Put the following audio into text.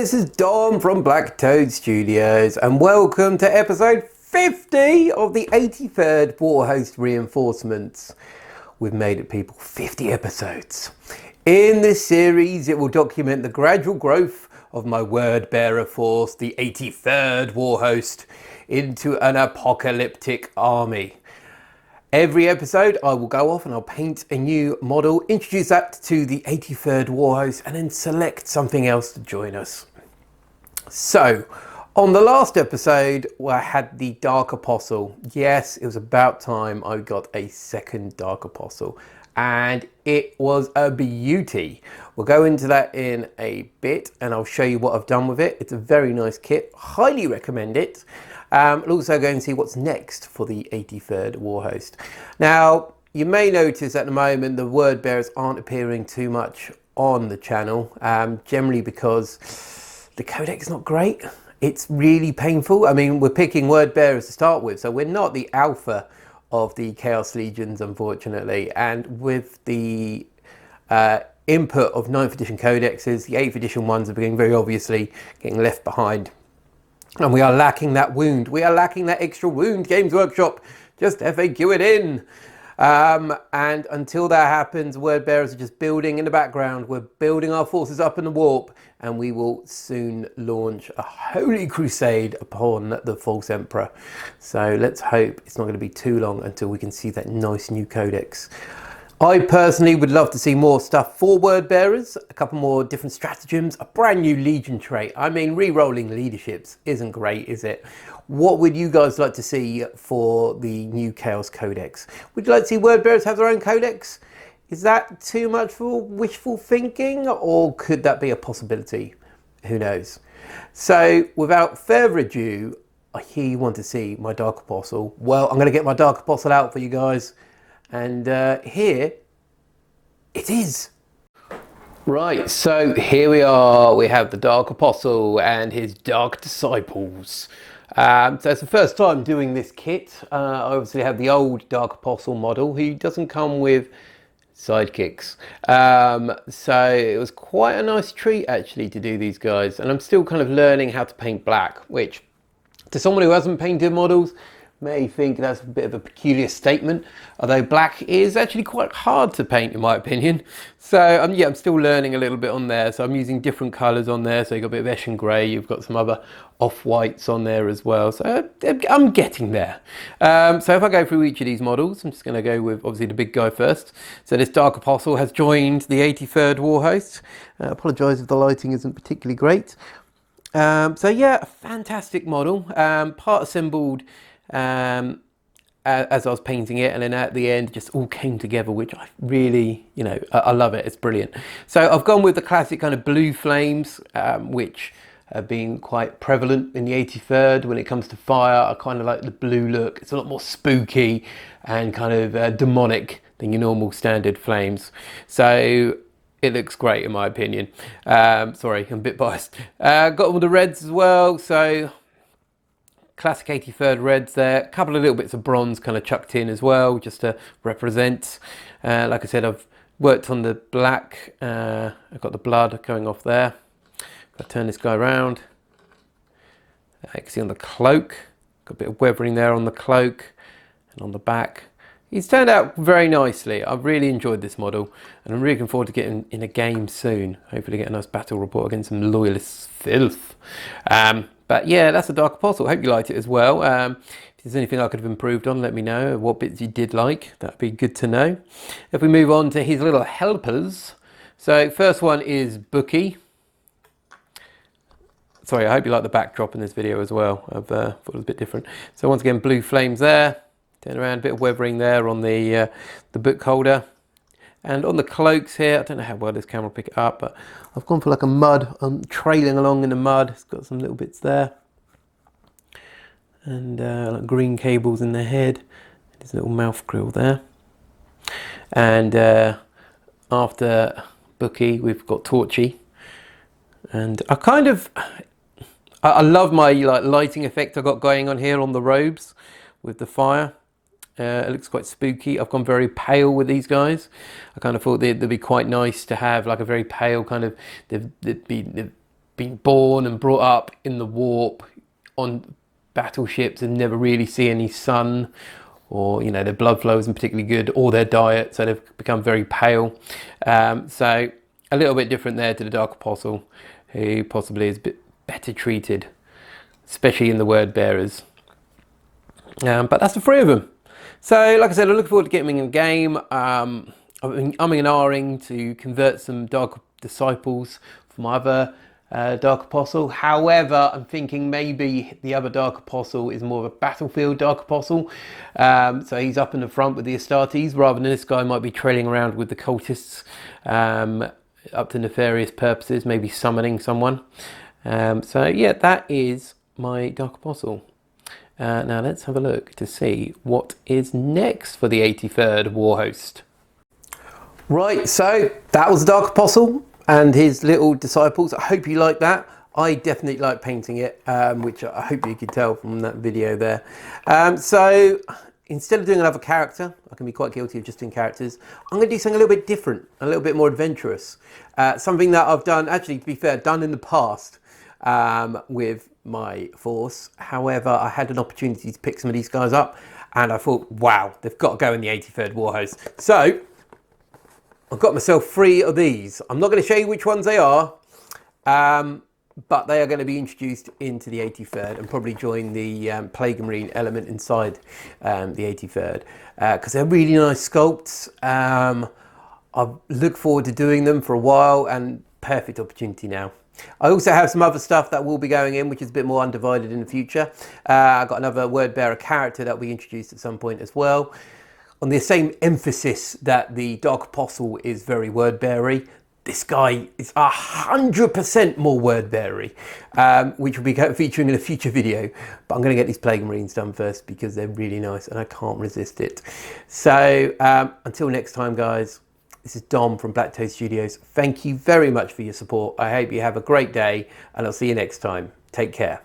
this is Dom from Black Toad Studios and welcome to episode 50 of the 83rd Warhost reinforcements. We've made it, people, 50 episodes. In this series it will document the gradual growth of my word bearer force, the 83rd Warhost, into an apocalyptic army. Every episode I will go off and I'll paint a new model, introduce that to the 83rd Warhost, and then select something else to join us. So, on the last episode I had the Dark Apostle. Yes, it was about time I got a second Dark Apostle, and it was a beauty. We'll go into that in a bit and I'll show you what I've done with it. It's a very nice kit, highly recommend it. We'll also go and see what's next for the 83rd Warhost. Now, you may notice at the moment the word bearers aren't appearing too much on the channel, generally because the Codex is not great. It's really painful. I mean, we're picking word bearers to start with, so we're not the alpha of the Chaos Legions, unfortunately. And with the input of 9th edition codexes, the 8th edition ones are being very obviously getting left behind. And we are lacking that wound. We are lacking that extra wound, Games Workshop. Just FAQ it in. And until that happens, word bearers are just building in the background. We're building our forces up in the warp, and we will soon launch a holy crusade upon the false emperor. So let's hope it's not going to be too long until we can see that nice new codex. I personally would love to see more stuff for word bearers, a couple more different stratagems, a brand new legion trait. I mean, re-rolling leaderships isn't great, is it? What would you guys like to see for the new Chaos Codex? Would you like to see word bearers have their own codex? Is that too much for wishful thinking, or could that be a possibility? Who knows? So without further ado, I hear you want to see my Dark Apostle. Well, I'm going to get my Dark Apostle out for you guys. And here it is. Right, so here we are. We have the Dark Apostle and his Dark Disciples. So it's the first time doing this kit. I obviously have the old Dark Apostle model who doesn't come with sidekicks. So it was quite a nice treat actually to do these guys. And I'm still kind of learning how to paint black, which to someone who hasn't painted models may think that's a bit of a peculiar statement, although black is actually quite hard to paint in my opinion. So yeah, I'm still learning a little bit on there. So I'm using different colours on there. So you've got a bit of Eshin grey, you've got some other off-whites on there as well. So I'm getting there. So if I go through each of these models, I'm just going to go with obviously the big guy first. So this Dark Apostle has joined the 83rd Warhost. Apologise if the lighting isn't particularly great. So yeah, a fantastic model, part assembled as I was painting it, and then at the end it just all came together, which I really, I love it. It's brilliant. So I've gone with the classic kind of blue flames, which have been quite prevalent in the 83rd when it comes to fire. I kind of like the blue look. It's a lot more spooky and kind of demonic than your normal standard flames. So it looks great in my opinion. Sorry, I'm a bit biased. Got all the reds as well. So classic 83rd reds there, a couple of little bits of bronze kind of chucked in as well, just to represent. Like I said, I've worked on the black, I've got the blood going off there. If I turn this guy around, you can see on the cloak, got a bit of weathering there on the cloak and on the back. He's turned out very nicely. I've really enjoyed this model, and I'm really looking forward to getting in a game soon. Hopefully get a nice battle report against some loyalist filth. But yeah, that's the Dark Apostle. Hope you liked it as well. If there's anything I could have improved on, let me know. What bits you did like, that'd be good to know. If we move on to his little helpers. So first one is Bookie. Sorry, I hope you like the backdrop in this video as well. I thought it was a bit different. So once again, blue flames there. Turn around, a bit of weathering there on the book holder. And on the cloaks here, I don't know how well this camera will pick it up, but I've gone for like a mud. I'm trailing along in the mud. It's got some little bits there. And like green cables in the head. There's a little mouth grill there. And after Bookie, we've got Torchy. And I love my lighting effect I got going on here on the robes with the fire. It looks quite spooky. I've gone very pale with these guys. I kind of thought they'd be quite nice to have like a very pale kind of, they'd be been born and brought up in the warp on battleships and never really see any sun, or their blood flow isn't particularly good, or their diet, so they've become very pale. So a little bit different there to the Dark Apostle, who possibly is a bit better treated, especially in the word bearers. But that's the 3 of them. So like I said, I'm looking forward to getting in the game. I've been umming and ahhing to convert some Dark Disciples from my other Dark Apostle. However, I'm thinking maybe the other Dark Apostle is more of a battlefield Dark Apostle. So he's up in the front with the Astartes, rather than this guy might be trailing around with the cultists up to nefarious purposes, maybe summoning someone. So yeah, that is my Dark Apostle. Now let's have a look to see what is next for the 83rd Warhost. Right, so that was the Dark Apostle and his little disciples. I hope you like that. I definitely like painting it, which I hope you could tell from that video there. So instead of doing another character, I can be quite guilty of just doing characters, I'm going to do something a little bit different, a little bit more adventurous. Something that I've done, actually to be fair, done in the past with my force. However, I had an opportunity to pick some of these guys up and I thought, wow, they've got to go in the 83rd Warhost. So I've got myself 3 of these. I'm not going to show you which ones they are, but they are going to be introduced into the 83rd and probably join the Plague Marine element inside the 83rd, because they're really nice sculpts. I've looked forward to doing them for a while, and perfect opportunity now. I also have some other stuff that will be going in, which is a bit more undivided in the future. I've got another word bearer character that will be introduced at some point as well. On the same emphasis that the Dark Apostle is very word bearing, this guy is 100% more word bearing, which will be featuring in a future video. But I'm going to get these Plague Marines done first because they're really nice and I can't resist it. So until next time, guys. This is Dom from Black Toad Studios. Thank you very much for your support. I hope you have a great day and I'll see you next time. Take care.